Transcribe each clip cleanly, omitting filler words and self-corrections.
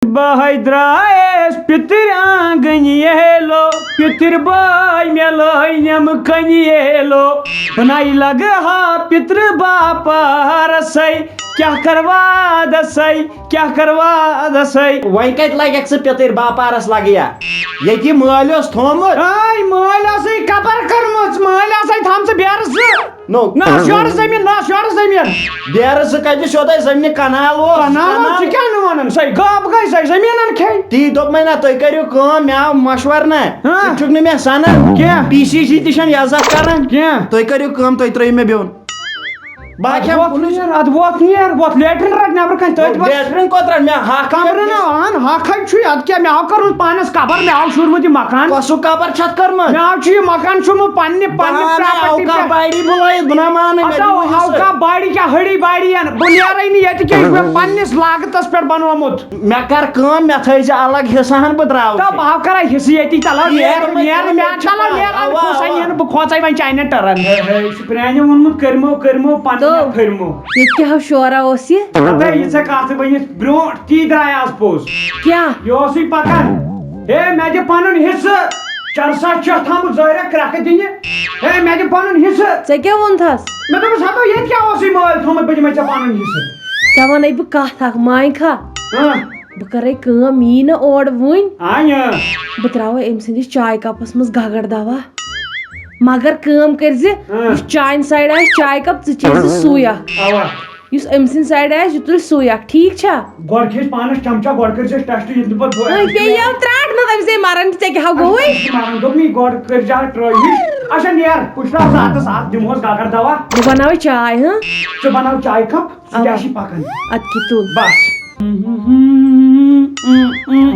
بہائی درائیس پتر آنگن یلو پتر بائی میں لائی نیم کن یلو بنائی لگا ہا پتر باپا رسائی کیا کروا دسائی کیا کروا دسائی وی کت لگہ ثہ پتر باپارس لگیا یہ مالس تھومت آئی مال آسائی کپر کرمت مال آسائی تھام سے بیار سے نو نا شوار زمین نا شوار زمین بیر ثہ کتہ شوتہ زمین کنال نام چھ کیا نوانن سائی گاب گئی سائی زمینن کھائی تی دپ میں نا تُہۍ کٔرِو کٲم مےٚ آو مشور نا ہاں. ژٕ چھُکھ نہٕ مےٚ سنان کینٛہہ. پی سی سی تہِ چھَنہٕ عزت کران کینٛہہ. تُہۍ کٔرِو کٲم تُہۍ ترٛٲیِو مےٚ بیوٚن بہٕ کھٮ۪مہٕ کُنُے اد ووت نیر ووت لیٹرن رٹ نبر کن تت لیٹرین کوٚت رٹ مےٚ ہاکھ کمر نوان ہاکھے چھ اد کیا مے آو کرن پانس قبر مے آو شورمت یہ مکان کۄسُک کپر چھتھ کٔرمٕژ مے آو چھ یہ مکان شورمت پنہ پراپرٹی اوکا باڑی بُلٲیِتھ بہٕ نا مانہٕ مےٚ دِیِو اوکا حِصہٕ. باڑی کیا ہڑی باڑی بہ نیرے نہ یہ کہ مے پنس لاگتس پہ بنومت مےٚ کر کٲم مےٚ تھٲیزِ الگ حِصہٕ ہن بہٕ تراو تب بہ کرا حصہ یہ چلو نیر نیر مے چلو نیر کھوسن بہ کھوژے وۄنۍ چانین ٹرن پرانہِ وونمت کرمو پنن پھرمو یہ شورا اس یہ یہ ژے کتھ ؤنِتھ برونٛٹھ تی درٛاے آز پوٚز کیا یہ اوسُے پکان ہے مےٚ دِ پنُن حصہٕ چرسا چھُ تھومُت زٲریا کرٛکھٕ دِنہِ ہے مےٚ دِ پنُن حصہٕ ژے کیا وون تھس مےٚ دوٚپُس ہتو ییٚتہِ کیٛاہ اوسُے مٲلۍ تھومُت بہٕ دِمے ژےٚ پنُن حصہٕ ژے ونے بہٕ کتھ اکھ مانہِ کھا ہاں بہٕ کرے کٲم یی نہٕ اور وٕنۍ آنہِ بہٕ تراوے أمۍ سٕنٛدِس چاے کپس منٛز گگر دوا مگر کٲم کٔرزِ یُس چانہِ سایڈ آسہِ چاے کپ ژٕ چیزِ سُے اکھ اوا یُس أمۍ سٕنٛدِ سایڈ آسہِ یہِ تُلہِ سُے اکھ ٹھیٖک چھا گۄڈٕ کھیٚیہِ پانس چمچا گۄڈٕ کٔرزٮ۪س ٹیسٹ ییٚلہِ نہٕ پتہٕ بیٚیہِ یِم ترٛاٹھ نہ تٔمۍ سٕے مران ژےٚ کیٛاہ گوٚوُے مارن دوٚپ مےٚ گۄڈٕ کٔرزِ ٹرٛٲیِش اچھا نیر پُشراو ساتس اتھ دِمہوس گگر دوا بہٕ بناوے چاے ہاں ژٕ بناو چاے کپ ژٕ کیٛاہ چھِ پکان ادٕ کیٛاہ تُل بس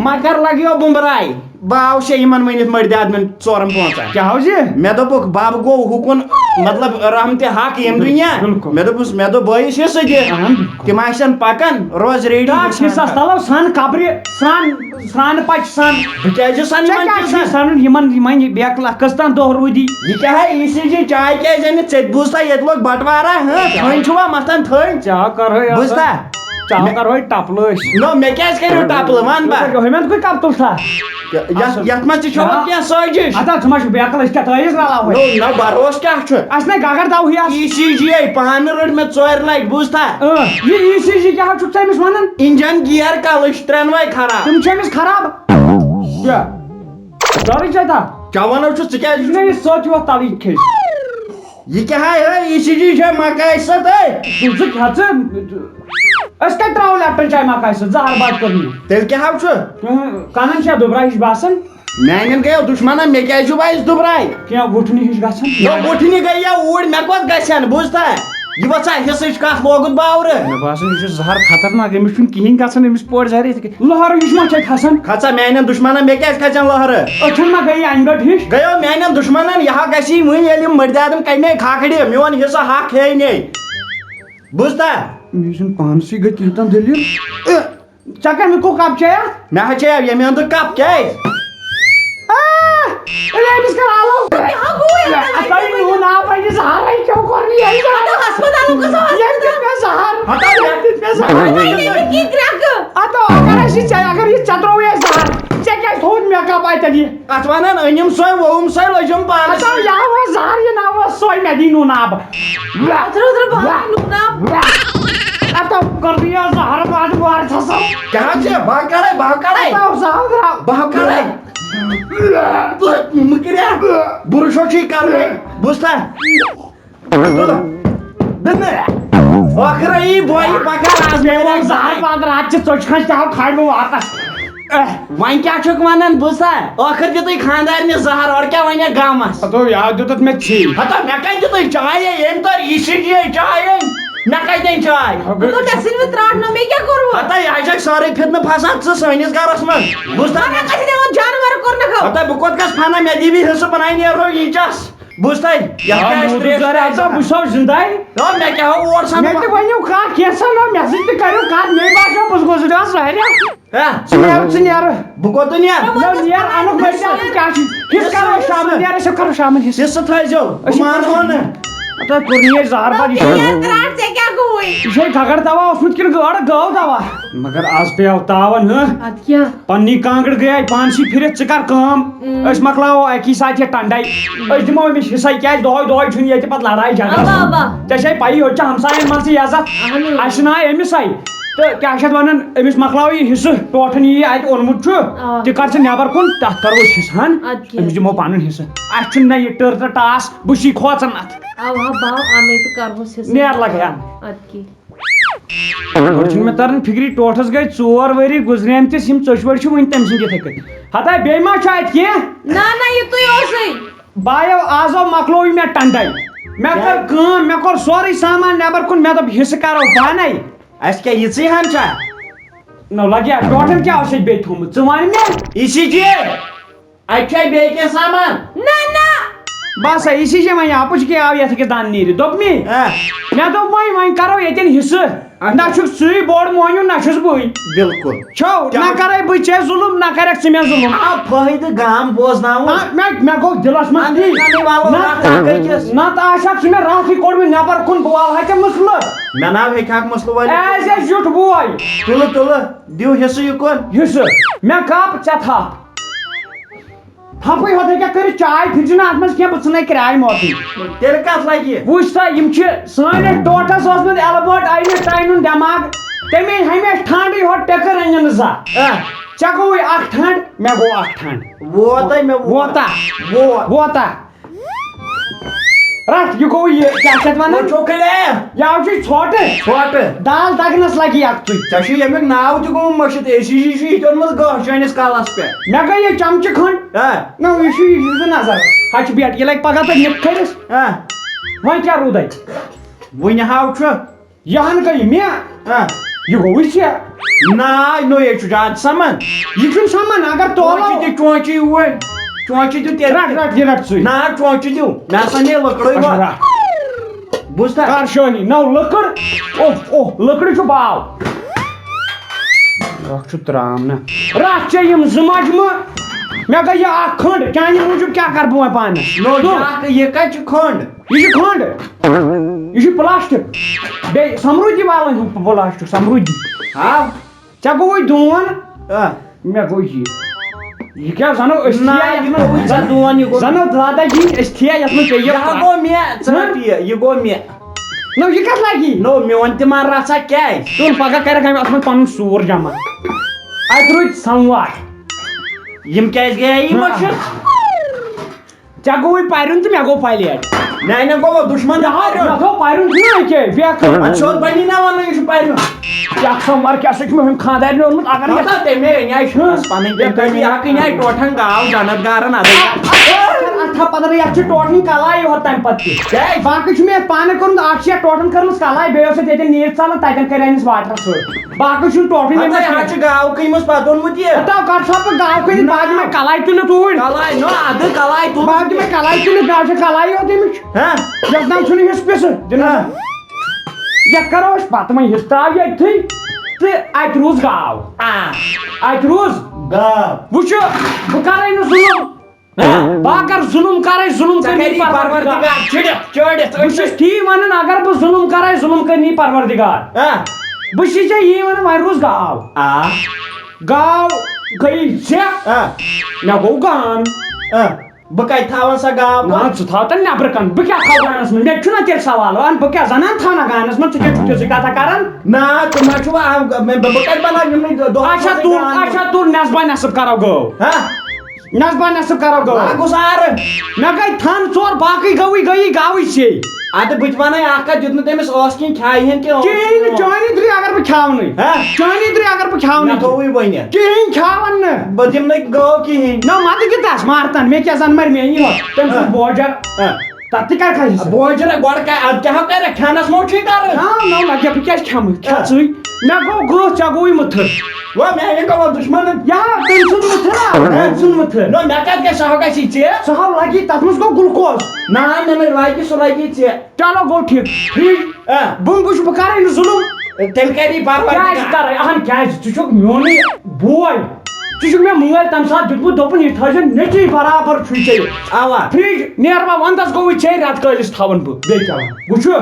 مگر لگیو بُمبراے بہٕ آوُس ژےٚ یِمن ؤنِتھ مٔردیادمٮ۪ن ژورن پانٛژن کیٛاہ حظ یہِ مےٚ دوٚپُکھ بب گوٚو ہُکُن مطلب رحمتِ حق ییٚمہِ دُنیا بِلکُل. مےٚ دوٚپُس مےٚ دوٚپ بٲیِس حِصہٕ دِ تِم آسن پکان روز ریڈی حصس تلو سن قبرِ سران پچہِ سن بہٕ کیازِ سن ژےٚ کیٛاہ چھُے سنُن یِمن بیکلا کٔژتام دۄہ روٗدی یہ کیا ہے ای سی جی چائے کیازِ انہِ ژےٚ بوٗزتا ییٚتہِ لوگ بٹوارا تھٔنۍ چھُوا متھان تھٔنۍ چاہ کرہوے بوٗزتا چاہ کرہوے ٹپلٲش نو مےٚ کیازِ کٔرِو ٹپلہٕ ون بہٕ ہُمین کوٚر کپ تُلتھا یتھ منٛز تہِ چھُوا کینٛہہ سٲزِش ادا ژٕ ما چھُ بیکل أسۍ کیٛاہ تٲیٖز رلاوٕے نو بروس کیٛاہ چھُ اَسہِ نے گگر دَوہٕے آسہٕ ای سی جی پانہٕ رٔٹ مےٚ ژورِ لٹہِ بوٗزتا یہِ ای سی جی کیٛاہ چھُکھ ژٕ أمِس وَنان انجن گیر کلٕچ ترٛٮ۪نوے خراب تِم چھِ أمِس خراب کیٛاہ زورٕے چھے تا کیٛاہ وَنو چھُ ژٕ کیازِ یہِ چھُنہ یہِ سۄچ وۄتھ تَلٕے کھیٚیہِ یہ کیا ہے ای سی جی چھےٚ مکاے سۭتۍ ژٕ کھےٚ ژٕ أسۍ کتہِ ترٛاوو لیپٹن چاے مکاے سۭتۍ زہر باد کوٚر مےٚ تیٚلہِ کیٛاہ حظ چھُ کنن چھا دُبراے ہِش باسان میانٮ۪ن گٔیو دُشمنن مےٚ کیازِ چھُ بایس دُبراے کینٛہہ وُٹھنہِ ہِش گژھان وُٹھنہِ گٔییا اوٗرۍ مےٚ کوٚت گژھن بوٗزتا یہِ وَژھا حِصٕچ کتھ لوگُت باورٕ مےٚ باسان یہِ چھُ زہر خطرناک أمِس چھُنہٕ کِہیٖنۍ گژھان أمِس پورِ زہر یِتھ کٔنۍ لہر ہِش ما چھے کھسان کھژا میانٮ۪ن دُشمنن مےٚ کیازِ کھژن لہرٕ أچھن ما گٔیی انہِ گٔٹ ہِش گٔیو میانٮ۪ن دُشمنن یہِ ہا گژھی وٕنۍ ییٚلہِ یِم مٔردیادم کَمے کھاکھڑِ میون حِصہٕ حق کھیٚیہِ نے بوٗزتا مےٚ چھُنہٕ پانسٕے گٔے تیٖژاہ دٔلیٖل ژےٚ کَمیُک کُک کپ چایا مےٚ حظ چیٚیو ییٚمہِ انٛدُک کپ کیازِ أمِس کر آلو تۄہہِ میون آو پنٛنہِ زہرے کیٛاہ کوٚر مےٚ یہِ ییٚمہِ دیُت مےٚ زہر ییٚمہِ دیُت مےٚ زہر اتو اگر اَسہِ ژےٚ اگر یہِ ژےٚ ترٛووُے اَسہِ زہر ژےٚ کیٛازِ تھوٚوُتھ مےٚ کپ اَتٮ۪ن یہِ اتھ ونان أنِم سۄے ووٚوُم سۄے لٔجِم پانس اتو یہِ آوا زہر یہِ نہ اوس سۄے مےٚ دی نوٗن آب اتو کوٚر مےٚ یہِ زہر باد وارٕ چھسو کیٛاہ چھِ بہٕ کڑے اتو زہر درٛاو بہٕ کڑے مٕکریا بُرشو چھُے کرنے بوٗزتا ٲخر یی بویہِ پگاہ آز میون زہر باد رات چہِ ژۄچہِ کھنٛج تہِ آو کھالہِ بہٕ واپس وۄنۍ کیٛاہ چھُکھ ونان بوٗزتا ٲخر دِتُے خانٛدارنہِ زہر اور کیٛاہ ونے گامس اتو یا دیُتُتھ مےٚ ژھی ہتا مےٚ کتہِ دِتُے چاے ییٚمۍ تور ای سی جی چاے مےٚ کتہِ أنۍ چاے ترٛاٹھ نہ مےٚ کیٛاہ کوٚرمُت ہتا یہِ چھکھ سٲرٕے فتنہٕ پھسان ژٕ سٲنِس گرس منٛز بوٗزتا جانور کوٚرنکھ ہتا بہٕ کوٚت گژھٕ فنا مےٚ دِبی حِصہٕ بناے نیرو ییٖچس بوٗزتا بہٕ چھُسو زِندے مےٚ کیٛاہ ہو اور مےٚ تہِ ؤنِو کانٛہہ کینٛژھا نہ مےٚ سۭتۍ تہِ کٔرِو کتھ مےٚ باسیو بہٕ گُزریوس واریاہ ژٕ نیرٕ بہٕ کوٚت نیرٕ نیر انُک کیٛاہ چھُ حِصہٕ کرو شامن نیر أسۍ کرو شامن حِصہٕ حِصہٕ تھٲیزیو بہٕ مانہو نہٕ تو کرنی زہر بد یہ گگڑ دوا اوسمت کن گاڑ گو دوا مگر آز پیو تاون اد کیا پنی کانگڑ گئی پانسی پھرت ژٕ کر کٲم أسۍ مۄکلاوو اکی ساتہٕ یہِ ٹنڈے أسۍ دِمو أمِس حصے کیازِ دۄہے دۄہے چھُنہٕ ییٚتہِ پتہٕ لڑایہِ جھگڑٕ ژےٚ چھے پایی یوٚت چھِ ہمساین منٛزٕے عزت اَسہِ چھُناے أمِسے تہٕ کیاہ چھِ اتھ ونان أمِس مۄکلاوو یہِ حصہٕ ٹوٹھن یہِ اَتہِ اوٚنمُت چھُ تہِ کر ژٕ نٮ۪بر کُن تتھ کرو أسۍ حصہٕ ہن أمِس دِمو پنُن حصہٕ اَسہِ چھُنہٕ نہ یہِ ٹٔر تہٕ ٹاس بہٕ چھی کھوژان اتھ باو انے تو کرہوس حصہٕ نیر لگ ہن اد کی گۄڈٕ چھُنہٕ مےٚ تران فِکری ٹوٹھس گٔے 4 ؤری گُزریمتِس یِم ژۄچوَڑِ چھِ وٕنہِ تٔمۍ سٕنٛدۍ یِتھٕے کٔنۍ ہتا بیٚیہِ ما چھُ اَتہِ کینٛہہ نہ یہِ تُہۍ اوسُے بایو آزو مۄکلوو مےٚ ٹنڈے مےٚ کٔر کٲم مےٚ کوٚر سورُے سامان نٮ۪بر کُن مےٚ دوٚپ حصہٕ کرو پانے اَسہِ کیٛاہ یِژٕے ہن چھا نو لگیا ٹوٹھن کیٛاہ اوس ییٚتہِ بیٚیہِ تھوٚمُت ژٕ وَن مےٚ اسی جی اَتہِ چھا بیٚیہِ کینٛہہ سامان نہ بس اسی چھِ وۄنۍ اپُز کیٛاہ آو یتھ أکِس دن نیٖرِتھ دوٚپ مےٚ دوٚپ وۄنۍ کرو ییٚتٮ۪ن حصہٕ نہ چھُکھ ژٕے بوٚڑ موہنیوٗ نہ چھُس بٕے بالکل چھو نہ کرے بہٕ ژےٚ ظُلُم نہ کریکھ ژٕ مےٚ ظُلُم فٲیدٕ گام بوزناوُن مےٚ گوٚو دِلس منٛز تی نتہٕ آسہَکھ ژٕ مےٚ راتھٕے کوٚڑمُت نٮ۪بر کُن بہٕ والہٕ ہا ژےٚ مسلہٕ مےٚ ناو ہیٚکہِ ہاکھ مسلہٕ وٲلِتھ ایز اے زیُٹھ بوے تُلہٕ دِو حصہٕ یُکُن حصہٕ مےٚ کپ ژےٚ تھپھ تھپٕے ہوت ہیٚکیٛاہ کٔرِتھ چاے پھِرزِ نہٕ اتھ منٛز کینٛہہ بہٕ ژھٕنَے کراے موتٕے تیٚلہِ کتھ لگہِ وٕچھ سا یِم چھِ سٲنِس ٹوٹھس اوسمُت ایلبٲٹ آینسٹاینُن دٮ۪ماغ تٔمۍ أنۍ ہمیشہٕ ٹھانڈٕے ہوت ٹِکٕر أنِن نہٕ زانٛہہ ژےٚ گوٚوُے اکھ ٹھنڈ مےٚ گوٚو اکھ ٹھنڈ ووتا مےٚ ووتا ووتا رٹ یہِ گوٚو یہِ کیٛاہ چھِ اتھ ونان یہِ آو چھُے ژھۄٹہٕ دال دگنس لگی اکھتُے ژےٚ چھُ ییٚمیُک ناو تہِ گوٚمُت مٔشِد اے سی جی چھُ یہِ تہِ اوٚنمُت گٔہہ چٲنِس کلس پٮ۪ٹھ مےٚ گٔے یہِ چمچہٕ کھنٛڈ نہ یہِ چھُ یہِ چھُ نظر ہچہِ بیٹ یہِ لگہِ پگہہ تۄہہِ نِپ کھٔرِس وۄنۍ کیٛاہ روٗد اَتہِ وُنہِ ہاو چھُ یہِ ہن گٔے مےٚ یہِ گوٚوُے ژےٚ ناے نو یے چھُ زیادٕ سمان یہِ چھُنہٕ سمان اگر چونچہِ دِ چونچہِ اوٗرۍ چونچہِ دِو تیٚلہِ رٹ یہِ رٹ ژٕے نا چونچہِ دِو مےٚ ہسا نی لٔکڑٕے رٹ بوٗزتھا کر شٲنی نو لٔکٕر اوہ لٔکرِ چھُ باو اکھ چھُ ترام نہ رٹ ژےٚ یِم زٕ مجمہٕ مےٚ گٔے یہِ اکھ کھٔنڈ چانہِ موٗجوٗب کیٛاہ کرٕ بہٕ وۄنۍ پانس یہِ کتہِ چھُ کھنٛڈ یہِ چھُ کھٔنڈ یہِ چھُ پلاسٹِک بیٚیہِ سمروٗدی والن ہُہ پلاسٹِک سمروٗدی ہاو ژےٚ گوٚوُے دون مےٚ گوٚو یہِ کیٛاہ زنو أسۍ زنو داداگی أسۍ کھیٚیا یتھ منٛز یہِ گوٚو مےٚ ژٕ یہِ گوٚو مےٚ نو یہِ کتھ لگی نو میون تہِ مان رژھا کیٛازِ تُل پگہہ کرکھ اَتھ منٛز پنُن سوٗر جمع اتہِ روٗدۍ سموار یِم کیٛازِ گٔیے یہِ مٔشِد ژےٚ گوٚوُے پرُن تہٕ مےٚ گوٚو پلیٹ میانٮ۪ن گوٚو دُشمن مےٚ تھوٚو پرُن چھُنہ أکے بیٚکھ سیوٚد بنی نا ونان یہِ چھُ پرُن کیٛاہ سموار کیٛاہ سا چھُ مےٚ ہُمہِ خانٛدارنہِ اوٚنمُت اگر تٔمۍ أنۍ پنٕنۍ اکھ أنۍ ٹوٹھن گاو جنت گارن اتھا پتہٕ یتھ چھِ ٹوٹھن کلاے یوت تمہِ پتہٕ تہِ باقٕے چھُ مےٚ یتھ پانہٕ کوٚرمُت اکھ چھِ یتھ ٹوٹھن کٔرمٕژ کلاے بیٚیہِ اوس یتھ ییٚتٮ۪ن نیٖر ژلان تتٮ۪ن کریٚو أمِس واٹر سۭتۍ باقٕے چھُنہٕ ٹوٹھن چھِ گاو کٕنمٕژ پتہٕ اوٚنمُت یہِ کر سا بہٕ گاو کٔنِتھ بہٕ دِمے کلاے تُلِتھ اوٗرۍ کلاے نو ادٕ کلاے بہٕ دِمے کلاے تُلِتھ گاو چھِ کلاے یوت أمِچ یتھ نام چھُنہٕ حصہٕ پِسہٕ دِنہٕ یتھ کرو أسۍ پتہٕ وۄنۍ حصہٕ تراو ییٚتھٕے تہٕ اتہِ روٗز گاو اتہِ روٗز گاو وٕچھ بہٕ کرے نہٕ ظُلُم بہٕ اگر ظُلُم کرے ظُلُم کرنی پروردگار بہٕ چھُس تی ونان اگر بہٕ ظُلُم کرے ظُلُم کرنی پروردگار بہٕ چھُس ژےٚ یی ونان وۄنۍ روٗز گاو گٔے ژےٚ مےٚ گوٚو گان بہٕ کتہِ تھاون سۄ گاو نہ ژٕ تھاو تہٕ نٮ۪برٕ کن بہٕ کیٛاہ تھاو گانس منٛز مےٚ چھُنہ تیٚلہِ سوال وَن بہٕ کیٛاہ زنان تھاونہ گانس منٛز ژٕ کیٛاہ چھُکھ تِژٕے کتھا کران نا ژٕ ما چھُ بہٕ کتہِ بناو یِمنٕے اچھا تُل نٮ۪صبا نٮ۪صٕب کرو گٲو نٮ۪صبا نٮ۪صٕب کرو گٲو گُزارٕ مےٚ گٔے تھن ژور باقٕے گٔیی گاوٕے ژے ادٕ بہٕ تہِ ونَے اکھ کتھ دیُت نہٕ تٔمِس ٲس کِنۍ کھیہِ ہن کِہیٖنۍ نہٕ چٲنی درٛے اگر بہٕ کھیاونٕے چٲنی درٛے اگر بہٕ کھیاونٕے تھووُے ؤنِتھ کِہیٖنۍ کھیاون نہٕ بہٕ دِمہٕ نہٕ گٲو کِہیٖنۍ نہ مدٕ کِتاس مارتن مےٚ کیٛاہ زن مر میٛٲنی ہوت تٔمۍ سُنٛد بوجر تتھ تہِ کر کھسہِ بوجر گۄڈٕ ادٕ کیٛاہ کرکھ کھٮ۪نس منٛز چھُے کران نو لگیا بہٕ کیٛازِ کھٮ۪مہٕ کھےٚ ژٕے مےٚ گوٚو گٔہہ ژےٚ گوٚوُے مٕتھٕر میانہِ گوٚو دُشمنن تٔمۍ سُنٛد مٕتھٕر تٔمۍ سُنٛد مٕتھٕر نو مےٚ کتہِ گژھِ سۄ گژھی ژےٚ سُہ ہاو لگی تتھ منٛز گوٚو گلوکوز نا مےٚ نَے لگہِ سُہ لگی ژےٚ چلو گوٚو ٹھیٖک فرج بہٕ کرے نہٕ ظُلُم تیٚلہِ کری کیٛازِ کرے اہن کیٛازِ ژٕ چھُکھ میونٕے بوے ژٕ مےٚ مٲلۍ تَمہِ ساتہٕ دیُتمُت دوٚپُن یہِ تھٲیزِ نیٚچی برابر چھُے ژےٚ اوا فرج نیرٕ بہٕ وَندَس گوٚو ژےٚ رٮ۪تہٕ کٲلِس تھاوَن بہٕ بیٚیہِ کیٛاہ وٕچھو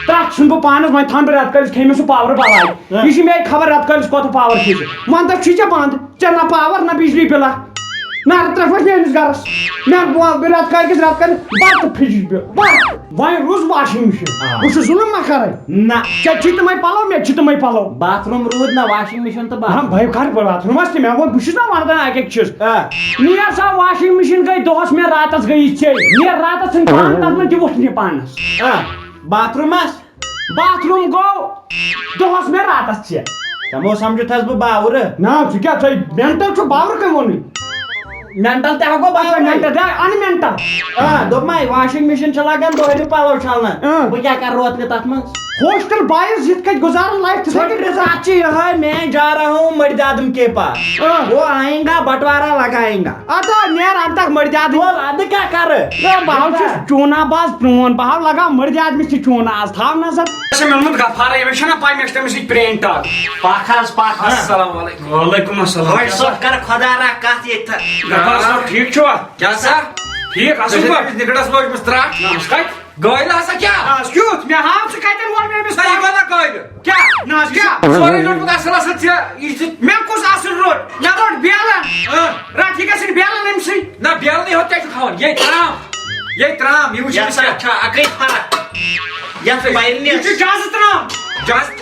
تَتھ چھُنہٕ بہٕ پانَس وۄنۍ تھاوَن بہٕ رٮ۪تہٕ کٲلِس کھیٚیہِ مےٚ سُہ پاورٕ بلاے یہِ چھِ مےٚ خبر رٮ۪تہٕ کٲلِس کوتاہ پاور کھیٚیہِ ژٕ وَندَس چھُے ژےٚ بنٛد ژےٚ نہ پاور نہ بجلی بِلہ نہ ترٛےٚ پھٔٹۍ میٲنِس گرس مےٚ بوز بہٕ رٮ۪تہٕ کٲلِس بَتہٕ فرجِچ بِل بَتہٕ وۄنۍ روٗز واشِنٛگ مِشیٖن بہٕ چھُس ظُلُم ما کَرٕنۍ نہ ژےٚ چھُے تِمے پَلو مےٚ چھِ تِمے پَلو باتھ روٗم روٗد نہ واشِنٛگ مِشیٖن تہٕ ہاں بھائی کر بات روٗمَس تہِ مےٚ ووٚن بہٕ چھُس نا وَنان اَکہِ اَکہِ چیٖز نیر سا واشِنٛگ مِشیٖن گٔے دۄہَس مےٚ راتَس گٔے ژے نیر راتَس ژھٕنۍ پان تَتھ منٛز تہِ وُٹھ نہٕ پانَس باتھ روٗمَس باتھ روٗم گوٚو دۄہَس مےٚ راتَس ژےٚ تِمو سَمجھُتھَس بہٕ باورٕ نا ژٕ کیٛاہ ژٕ مٮ۪نٹَل چھُ باورٕ کٔمۍ ووٚنُے مٮ۪نٹَل تہِ ہٮ۪کو باورٕ مٮ۪نٹَل اَن مٮ۪نٹَل دوٚپمَے واشِنٛگ مِشیٖن چھِ لَگان دۄہلہِ پَلو چھَلنہٕ بہٕ کیٛاہ کَرٕ روتلہِ تَتھ منٛز ہوسٹل بایِز یِتھ کٔنۍ گُزارن لایف بات چھِ یِہوٚے میں جا رہا ہوں مٔردادم کے پاس وہ آئیں گا بٹوارہ لگائیں گا اَدٕ نیر اَدٕ تک مٔردِ آدمی بول اَدٕ کیٛاہ کَرٕ بہٕ حظ چھُس چوٗنا باز پرٛون بہٕ حظ لگاو مٔردِ آدمی تہِ چوٗنا آز تھاو نظر مےٚ اوٚنمُت غفارے مےٚ چھَنا پاے مےٚ چھِ تٔمِس سۭتۍ پرٛٲنۍ ٹاک پَکھ حظ پَکھ السلام علیکم وعلیکُم السلام گۄڈٕ صٲب کَر خۄدا را کَتھ ییٚتہِ غفار صٲب ٹھیٖک چھُوا کیا سا ٹھیٖک اَصٕل پٲٹھۍ نِکڑس لوجمس تراٹ ناز کَتہِ گٲڑۍ ہسا کیٛاہ ناز کیُتھ مےٚ ہاو ژٕ کَتٮ۪ن وول مےٚ أمِس نہ یہِ گوٚو نا گٲڑۍ کیٛاہ ناز کیٛاہ سورُے روٚٹمُت اصٕل اصٕل ژےٚ یہِ چھِ مےٚ کُس اَصٕل روٚٹ مےٚ روٚٹ بیلن رَٹ یہِ گژھِ بیلن أمسٕے نہ بیلنٕے ہوت کیٛاہ چھُ تھاوان یے ترام یہِ وٕچھ یَتھ أمِس سا چھا اَکٕے فرق یَتھ یہِ پَرنہِ چھُ جازٕ ترٛام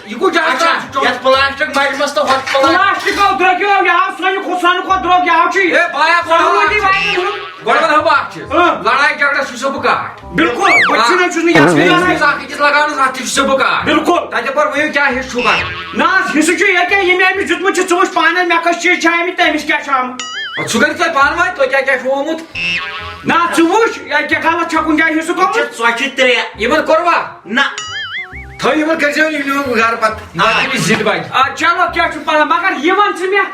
یہِ گوٚو جہاز یَتھ پٕلاسٹِک مجمس تہٕ ہۄتھ پلاسٹِکو درٛوٚگیو یہِ آو سانہِ کھۄتہٕ درٛوٚگ یہِ آو چھُ اے بایا سہوٗلِیتی واریاہ ہُنٛد گۄڈٕ وَنہو بہٕ اکھ چیٖز لڑایہِ جگڑس چھُ سُہ بہٕ کاٹ بِلکُل بہٕ چھُس نہٕ یَژھ بیٚیِس اکھ أکِس لگاونس اَتھ تہِ چھُ سُہ بہٕ کاٹ بِلکُل تَتہِ پَر ؤنِو کیٛاہ حِصہٕ چھُو کران نہ حظ حِصہٕ چھُ ییٚکیٛاہ ییٚمۍ أمِس دیُتمُت چھُ ژٕ وٕچھ پانَے مےٚ کٔژ چیٖز چھِ آمٕتۍ تہٕ أمِس کیٛاہ چھُ آمُت سُہ کٔرِو تۄہہِ پانہٕ ؤنۍ تۄہہِ کیٛاہ کیٛاہ چھُو آمُت نہ ژٕ وٕچھ ییٚکیٛاہ غلط چھا کُنہِ جایہِ حِصہٕ گوٚمُت ژۄچہِ ترٛےٚ یِمن کوٚروا نہ تھٲیِو یِمن کٔرۍزیو یِم گرٕ پتہٕ أمِس زِندٕ بچہِ چلو کیٛاہ چھُ پَرواے مگر یہِ وَن ژٕ مےٚ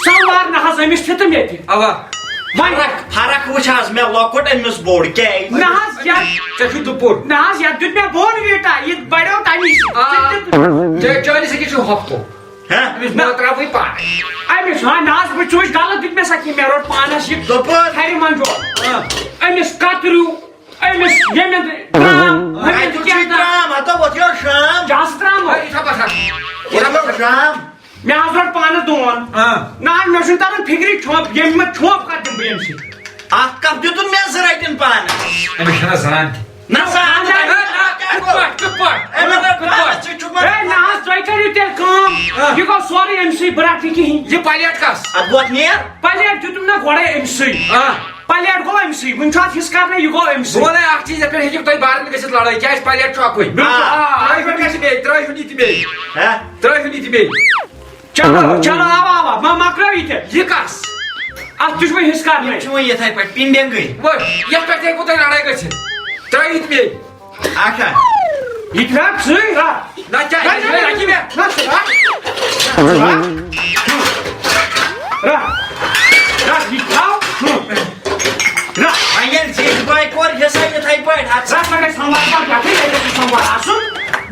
سَموار نہ حظ أمِس تہِ تہٕ مےٚ تہِ اوا فرق وٕچھ حظ مےٚ لۄکُٹ أمِس بوٚڑ کیٛازِ نہ حظ یَتھ ژےٚ چھُ دُپُر نہ حظ یَتھ دیُت مےٚ بوٚن ویٖٹا یہِ بَڑیو تَمی چٲنِس أکِس چھُ ہۄپھو أمِس مےٚ ترٛاوٕے پانے أمِس وۄنۍ نہ حظ بہٕ ژٕ وٕچھ غلط دیُت مےٚ سَکھی مےٚ روٚٹ پانَس یہِ دوٚپُر کھرِ منٛز أمِس کَتریوٗ أمِس ییٚمہِ ترٛام ترٛام ہتو وۄتھیو شام جاسہٕ ترٛام وۄتھیو شام مےٚ حظ روٚٹ پانَس دون نہ حظ مےٚ چھُنہٕ تران فِکرِ چھوپ ییٚمہِ منٛز چھوپ کَتھ دِمہٕ بہٕ أمۍ سۭتۍ اکھ کپ دیُتُن مےٚ زٕ رٔٹِن پانس أمِس چھَنا زنان تہِ نہ ہے نہ حظ تُہۍ کٔرِو تیٚلہِ کٲم یہِ گوٚو سورُے أمسٕے بہٕ رَٹہٕ نہٕ کِہیٖنۍ یہِ پلیٹ کَس ادٕ ووت نیر پلیٹ دیُتُم نہ گۄڈَے أمسٕے پلیٹ گوٚو أمسٕے وٕنہِ چھُ اَتھ حِصہٕ کرنٕے یہِ گوٚو أمسٕے بہٕ وَنَے اکھ چیٖز یَتھ پٮ۪ٹھ ہیٚکِو تۄہہِ بارن گٔژھِتھ لڑٲے کیٛازِ پلیٹ چھُ اَکُے ترٛٲیہُن گژھِ بیٚیہِ ترٛٲیہُن یہِ تہِ بیٚیہِ ترٛٲیہُن یہِ تہِ بیٚیہِ چلو چلو اوا اوا ما مۄکلٲو یہِ تہِ یہِ کَس اَتھ تہِ چھُ وۄنۍ حِصہٕ کرنٕے چھُ وۄنۍ یِتھٕے پٲٹھۍ پِنڈٮ۪نٛگٕے یَتھ پٮ۪ٹھ ہیٚکوٕ تۄہہِ لڑٲے گٔژھِتھ ترٛٲیِو یہِ تہِ بیٚیہِ اچھا یہِ تہِ رَٹ سٕے رَٹ نہ کیٛاہ رَکہِ مےٚ رَٹ یہِ تھاو رَٹ وۄنۍ ییٚلہِ زِٹھۍ بٲے کوٚر حِصہٕ یِتھٕے پٲٹھۍ ہتھ رَٹ وۄنۍ گژھِ سموار پٮ۪ٹھٕے ییٚتہِ گژھِ سموار آسُن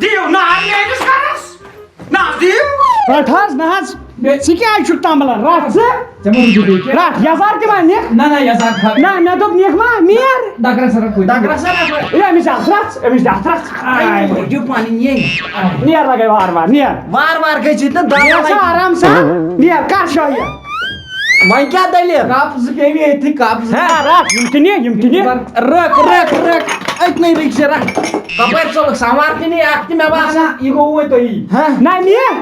دِیِو نہ حظ میٲنِس گرس نہ حظ دِیِو رَٹ حظ نہ حظ ژٕ کیٛازِ چھُکھ تمبلان رَٹ ژٕ رَٹ یزار تہِ ما نِکھ نہ مےٚ دوٚپ نِکھ ما نیر ہے أمِس اَتھ رَژھ أمِس اَتھ رَژھ نیر لگے وارٕ وارٕ نیر وار وار گٔژھِتھ نہٕ نیر سا آرام سان نیر کر شٲہِر وۄنۍ کیٛاہ دٔلیٖل کپ زٕ پیٚوِ ییٚتھی کپ رَٹ یِم تہِ نہِ یِم تہِ نہِ رٔک أتنٕے رٕکھ زِ رَٹ کپٲرۍ ژوٚلُکھ سموار تہِ نی اکھ تہِ مےٚ باسان یہِ گوٚو وۄنۍ تۄہی نہ نیر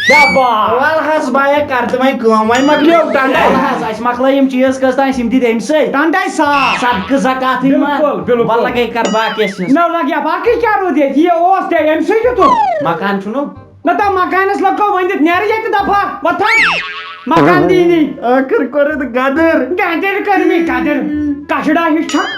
شاباش وَلہٕ حظ بایا کر تہٕ وۄنۍ کٲم وۄنۍ مۄکلیو ٹنڈے حظ اَسہِ مۄکلٲے یِم چیٖز کٔژ تام یِم دِتۍ أمۍ سٕے ٹنڈے صاف صدقہٕ زکاتٕے بِلکُل بِلکُل وَلہٕ لگے کر باقیَس نہ لگیا باقٕے کیٛاہ روٗد ییٚتہِ یہِ اوس تہِ أمۍ سٕے دیُتُکھ مکان چھُنہٕ نہ تہٕ مکانس لگو وۄنۍ دِتھ نیرٕ ییٚتہِ دفعہ وۄتھن مکان دِیٖنی ٲخٕر کوٚرُتھ گدٕر گدٕر کٔرمٕتۍ گدٕر کچڑا ہِش چھکھ